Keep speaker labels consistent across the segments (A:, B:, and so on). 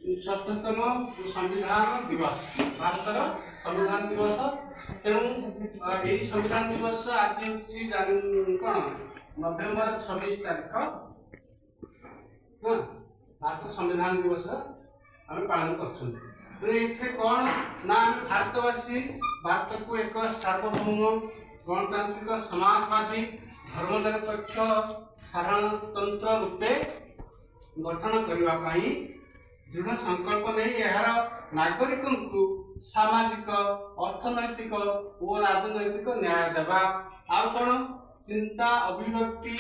A: षष्ठतम संविधान दिवस भारतर संविधान दिवस तेणु यही संविधान दिवस आज कौन नवेम्बर 26 तारीख भारत संविधान दिवस आम पालन कर कौन ना भारतवासी भारत को एक सार्वभौम गणतांत्रिक समाजवादी धर्मनिरपेक्ष साधारणतंत्र रूपे गठन करने दृढ़ संकल्प नहीं यार नागरिकों को सामाजिक अर्थनैतिक और राजनैतिक न्याय देवा आउ कौन चिंता अभिव्यक्ति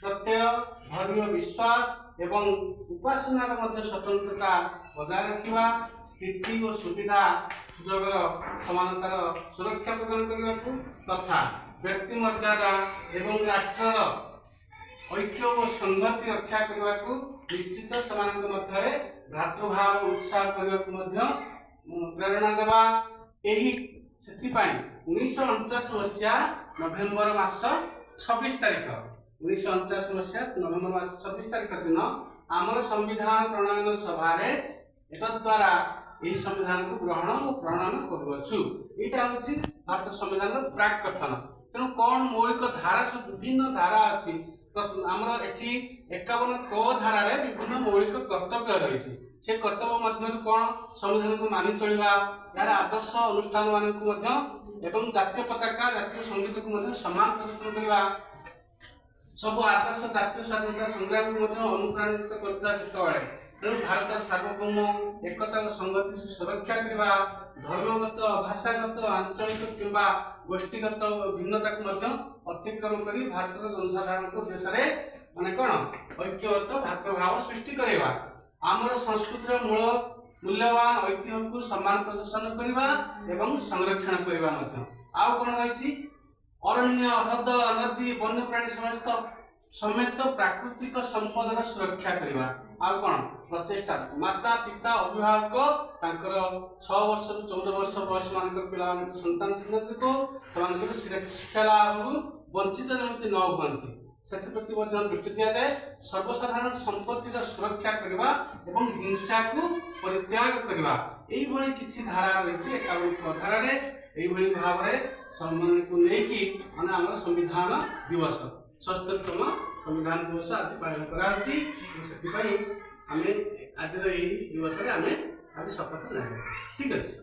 A: प्रत्यय धर्म विश्वास एवं उपासनार स्वतंत्रता बजाय रखा स्थिति और सुविधा सुजोग समानतार सुरक्षा प्रदान करने तथा व्यक्ति मर्यादा एवं राष्ट्र ऐक्य और संहति रक्षा करने को निश्चित मध्य भ्रातृभाव उत्साह करने को प्रेरणा देवा यही से 1949 मसीहा नवेम्बर मास 26 तारीख 1949 मसीहा नवेम्बर मास 26 तारीख दिन आमर संविधान प्रणयन सभा एक द्वारा यही संविधान को ग्रहण और प्रणयन करुछु। यहाँ हूँ भारत संविधान प्राक कथन तेणु कौन मौलिक धारा सब विभिन्न धारा अच्छी आमर एठी 51 क धारा विभिन्न मौलिक कर्तव्य रही से कर्तव्य मध्य कौन संविधान को मानि चलवा यार आदर्श अनुष्ठान मान एवं जातीय पताका जातीय संगीत को सम्मान प्रदर्शन करवा सब आदर्श जातीय स्वाधीनता संग्राम को अनुप्राणित कर तेणु भारत सार्वभौम एकता और संगति सुरक्षा करवा धर्मगत भाषागत आंचलिक किंबा गोष्ठीगत भिन्नता को अतिक्रम कर भारत जनसाधारण को देश में माने कौन ऐक्यवत भातृभाव सृष्टि करवा आमर संस्कृतिर मूल मूल्यवान ऐतिह्य को सम्मान प्रदर्शन करवा एवं संरक्षण करवा आउ कौन रही अरण्य ह्रद नदी वन्यप्राणी समस्त समेत प्राकृतिक संपदर सुरक्षा करवा आउ कौन प्रचेषा माता पिता अभिभावक 6 वर्ष 14 वर्ष बयस मान पिला संतान से शिक्षा लाभ वंचित जमी न हुए से दृष्टि दि जाए सर्वसाधारण संपत्ति सुरक्षा करवा एवं हिंसा को परित्याग करवा यही किसी धारा रही 51 धारा भाव में को लेकिन आम संविधान दिवस 66तम संविधान दिवस आज पालन कराई आज दिवस आम आज शपथ ना ठीक अच्छे।